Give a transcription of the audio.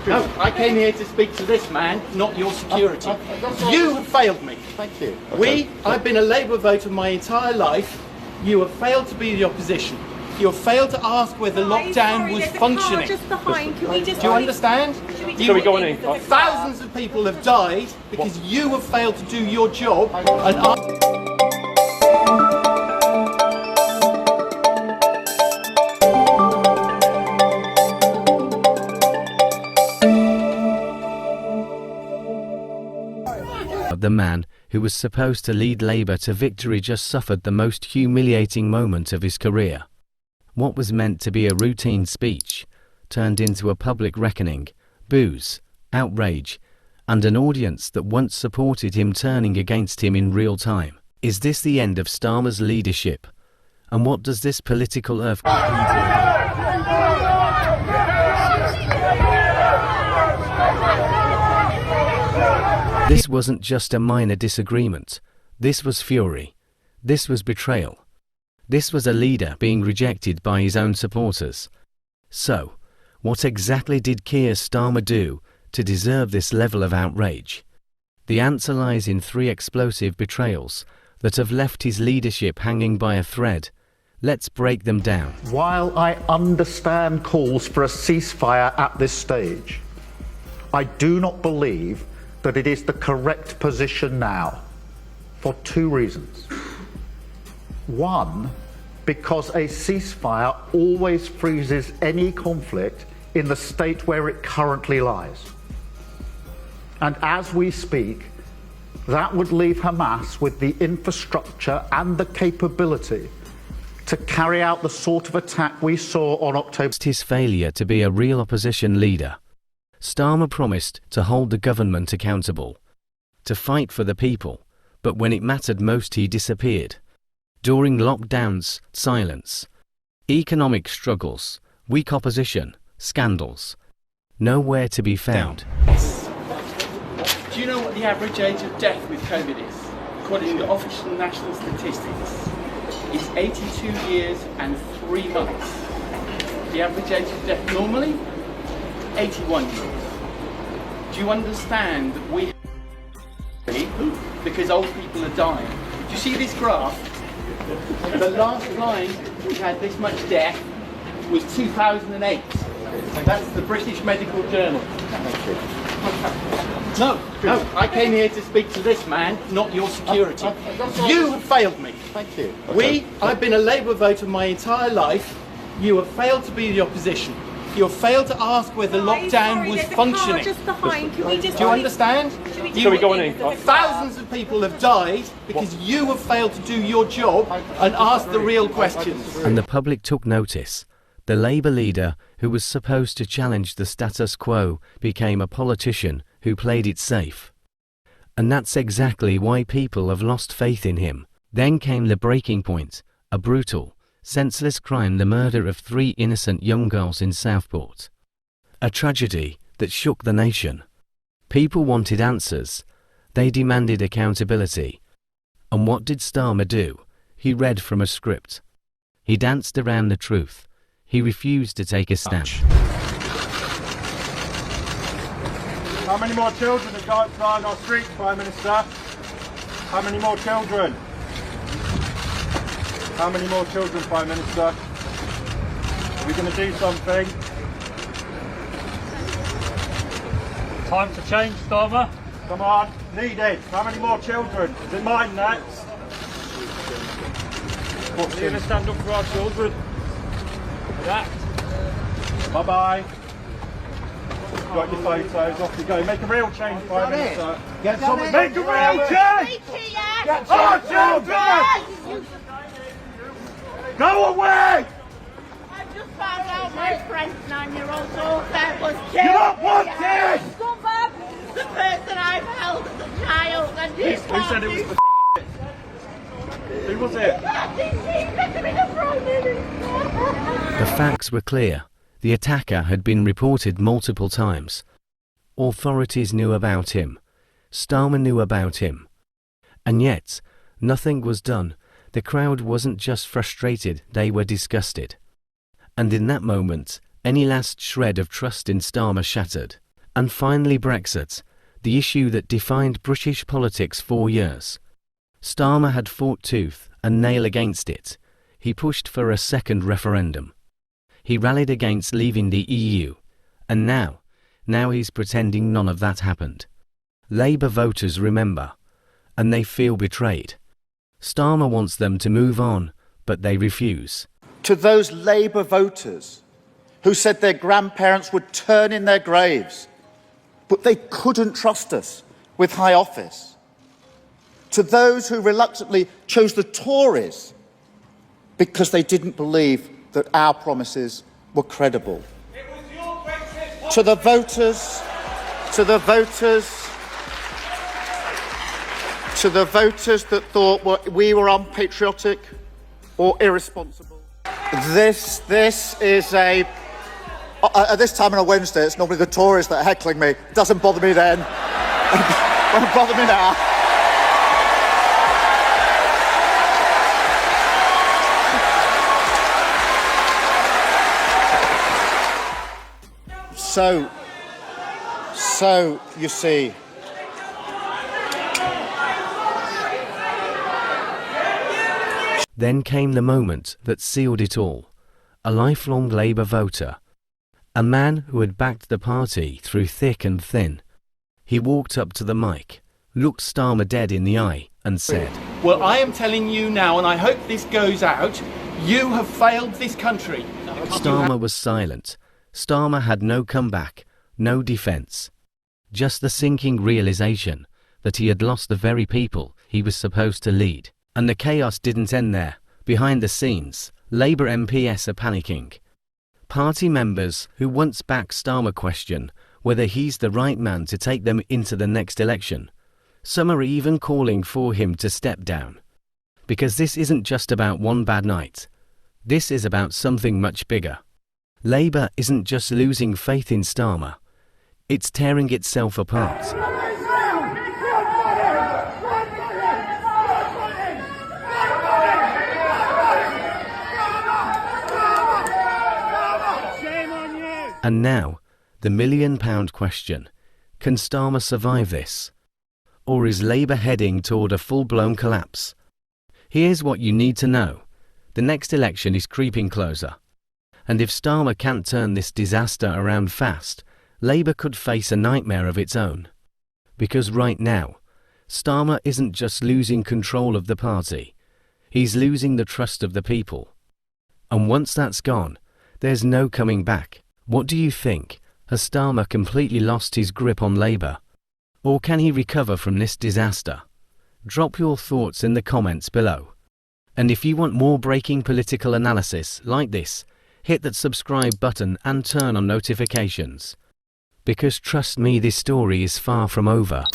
No, I came here to speak to this man, not your security. You have failed me. Thank you. I've been a Labour voter my entire life. You have failed to be the opposition. You have failed to ask whether lockdown was functioning. Just behind. Can we just Do you understand? Shall we go on in? Thousands of people have died because you have failed to do your job and the man who was supposed to lead Labour to victory just suffered the most humiliating moment of his career. What was meant to be a routine speech turned into a public reckoning, boos, outrage, and an audience that once supported him turning against him in real time. Is this the end of Starmer's leadership? And what does this political earthquake mean? This wasn't just a minor disagreement. This was fury. This was betrayal. This was a leader being rejected by his own supporters. So, what exactly did Keir Starmer do to deserve this level of outrage? The answer lies in 3 explosive betrayals that have left his leadership hanging by a thread. Let's break them down. While I understand calls for a ceasefire at this stage, I do not believe that it is the correct position now, for 2 reasons. One, because a ceasefire always freezes any conflict in the state where it currently lies. And as we speak, that would leave Hamas with the infrastructure and the capability to carry out the sort of attack we saw on October. His failure to be a real opposition leader. Starmer promised to hold the government accountable, to fight for the people, but when it mattered most he disappeared. During lockdowns, silence. Economic struggles, weak opposition, scandals. Nowhere to be found. Do you know what the average age of death with COVID is? According to official national statistics, it's 82 years and 3 months. The average age of death normally? 81 years. Do you understand that we because old people are dying? Do you see this graph? The last time we had this much death was 2008. That's the British Medical Journal. No, I came here to speak to this man, not your security. You have failed me. Thank you. I've been a Labour voter my entire life. You have failed to be the opposition. You have failed to ask whether lockdown was functioning. Just behind. Can we just Do you understand? Shall we go on in? Thousands of people have died because you have failed to do your job and ask the real questions. And the public took notice. The Labour leader, who was supposed to challenge the status quo, became a politician who played it safe. And that's exactly why people have lost faith in him. Then came the breaking point, a brutal, senseless crime, the murder of 3 innocent young girls in Southport. A tragedy that shook the nation. People wanted answers. They demanded accountability. And what did Starmer do? He read from a script. He danced around the truth. He refused to take a stand. How many more children have died on our streets, Prime Minister? How many more children? How many more children, Prime Minister? Are we going to do something? Time to change, Starmer. Come on, needed. How many more children? Is it mine next? Are you going to stand up for our children? That. Bye-bye. Got your photos, off you go. Make a real change, Prime Minister. Get something. Make a real change! Get our children! Go away! I just found out my friend's 9-year-old daughter was killed. You're not wanted! The person I've held as a child and Who said it was the Who was it? The facts were clear. The attacker had been reported multiple times. Authorities knew about him. Starmer knew about him. And yet, nothing was done. The crowd wasn't just frustrated, they were disgusted. And in that moment, Any last shred of trust in Starmer shattered. And finally Brexit, the issue that defined British politics 4 years. Starmer had fought tooth and nail against it. He pushed for a second referendum. He rallied against leaving the EU. And now he's pretending none of that happened. Labour voters remember, and they feel betrayed. Starmer wants them to move on, but they refuse. To those Labour voters who said their grandparents would turn in their graves, but they couldn't trust us with high office. To those who reluctantly chose the Tories because they didn't believe that our promises were credible. To the voters that thought we were unpatriotic or irresponsible. This is a... At this time on a Wednesday, it's normally the Tories that are heckling me. It doesn't bother me then. It won't bother me now. So, you see, Then came the moment that sealed it all. A lifelong Labour voter. A man who had backed the party through thick and thin. He walked up to the mic, looked Starmer dead in the eye and said, Well, I am telling you now, and I hope this goes out, you have failed this country. Starmer was silent. Starmer had no comeback, no defence. Just the sinking realisation that he had lost the very people he was supposed to lead. And the chaos didn't end there. Behind the scenes, Labour MPs are panicking. Party members who once backed Starmer question whether he's the right man to take them into the next election. Some are even calling for him to step down. Because this isn't just about one bad night. This is about something much bigger. Labour isn't just losing faith in Starmer. It's tearing itself apart. And now, the £1 million question. Can Starmer survive this? Or is Labour heading toward a full-blown collapse? Here's what you need to know. The next election is creeping closer. And if Starmer can't turn this disaster around fast, Labour could face a nightmare of its own. Because right now, Starmer isn't just losing control of the party. He's losing the trust of the people. And once that's gone, there's no coming back. What do you think? Has Starmer completely lost his grip on Labour? Or can he recover from this disaster? Drop your thoughts in the comments below. And if you want more breaking political analysis like this, hit that subscribe button and turn on notifications. Because trust me, this story is far from over.